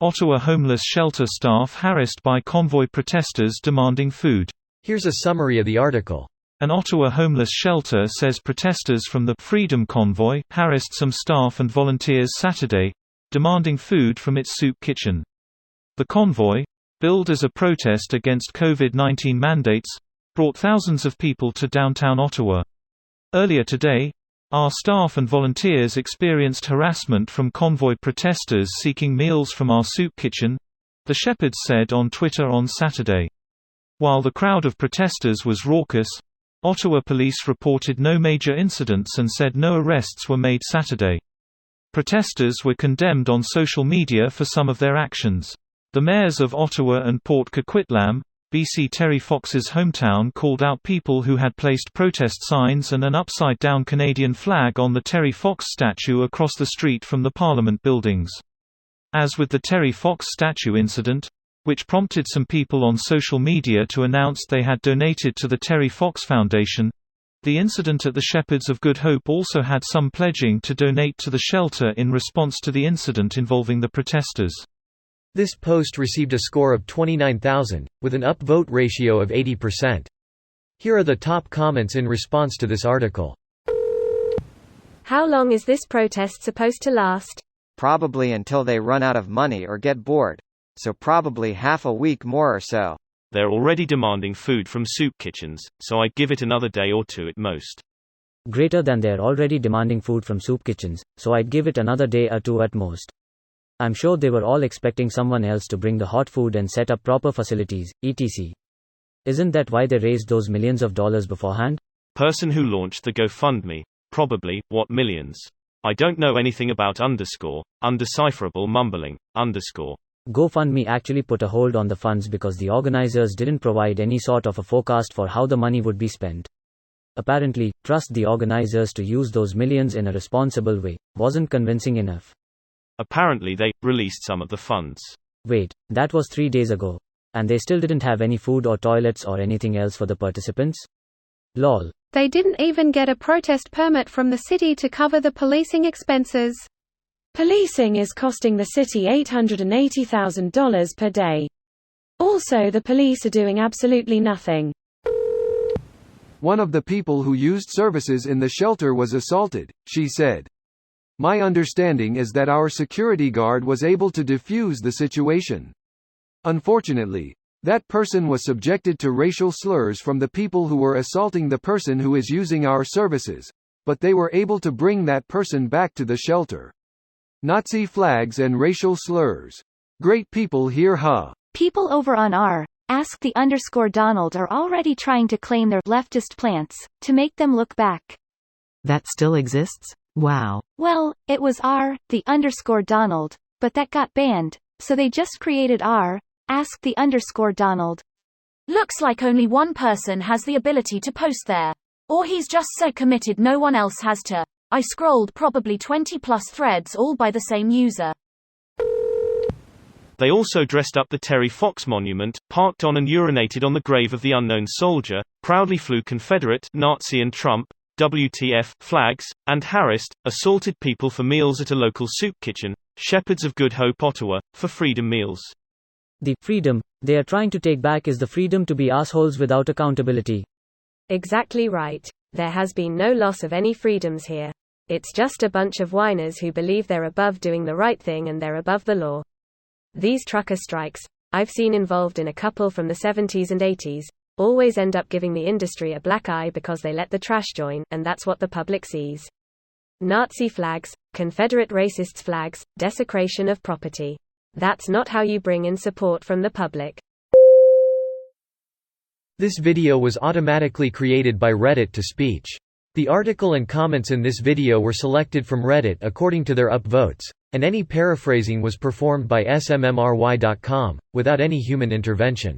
Ottawa homeless shelter staff harassed by convoy protesters demanding food. Here's a summary of the article. An Ottawa homeless shelter says protesters from the Freedom Convoy harassed some staff and volunteers Saturday, demanding food from its soup kitchen. The convoy, billed as a protest against COVID-19 mandates, brought thousands of people to downtown Ottawa. Earlier today, our staff and volunteers experienced harassment from convoy protesters seeking meals from our soup kitchen, the Shepherds said on Twitter on Saturday. While the crowd of protesters was raucous, Ottawa police reported no major incidents and said no arrests were made Saturday. Protesters were condemned on social media for some of their actions. The mayors of Ottawa and Port Coquitlam, BC Terry Fox's hometown, called out people who had placed protest signs and an upside-down Canadian flag on the Terry Fox statue across the street from the Parliament buildings. As with the Terry Fox statue incident, which prompted some people on social media to announce they had donated to the Terry Fox Foundation, the incident at the Shepherds of Good Hope also had some pledging to donate to the shelter in response to the incident involving the protesters. This post received a score of 29,000, with an upvote ratio of 80%. Here are the top comments in response to this article. How long is this protest supposed to last? Probably until they run out of money or get bored. So probably half a week more or so. They're already demanding food from soup kitchens, so I'd give it another day or two at most. Greater than they're already demanding food from soup kitchens, so I'd give it another day or two at most. I'm sure they were all expecting someone else to bring the hot food and set up proper facilities, etc. Isn't that why they raised those millions of dollars beforehand? Person who launched the GoFundMe. Probably, what millions? I don't know anything about undecipherable mumbling, GoFundMe actually put a hold on the funds because the organizers didn't provide any sort of a forecast for how the money would be spent. Apparently, trust the organizers to use those millions in a responsible way wasn't convincing enough. Apparently they released some of the funds. Wait, that was 3 days ago. And they still didn't have any food or toilets or anything else for the participants? Lol. They didn't even get a protest permit from the city to cover the policing expenses. Policing is costing the city $880,000 per day. Also, the police are doing absolutely nothing. One of the people who used services in the shelter was assaulted, she said. My understanding is that our security guard was able to defuse the situation. Unfortunately, that person was subjected to racial slurs from the people who were assaulting the person who is using our services, but they were able to bring that person back to the shelter. Nazi flags and racial slurs. Great people here, huh? People over on @Donald are already trying to claim their leftist plants, to make them look back. That still exists? Wow. Well, it was @Donald, but that got banned, so they just created @Donald. Looks like only one person has the ability to post there. Or he's just so committed no one else has to. I scrolled probably 20 plus threads all by the same user. They also dressed up the Terry Fox monument, parked on and urinated on the grave of the unknown soldier, proudly flew Confederate, Nazi and Trump, WTF, flags, and harassed, assaulted people for meals at a local soup kitchen, Shepherds of Good Hope Ottawa, for freedom meals. The freedom they are trying to take back is the freedom to be assholes without accountability. Exactly right. There has been no loss of any freedoms here. It's just a bunch of whiners who believe they're above doing the right thing and they're above the law. These trucker strikes, I've seen involved in a couple from the 70s and 80s, always end up giving the industry a black eye because they let the trash join, and that's what the public sees. Nazi flags, Confederate racists flags, desecration of property. That's not how you bring in support from the public. This video was automatically created by Reddit to speech. The article and comments in this video were selected from Reddit according to their upvotes, and any paraphrasing was performed by smmry.com, without any human intervention.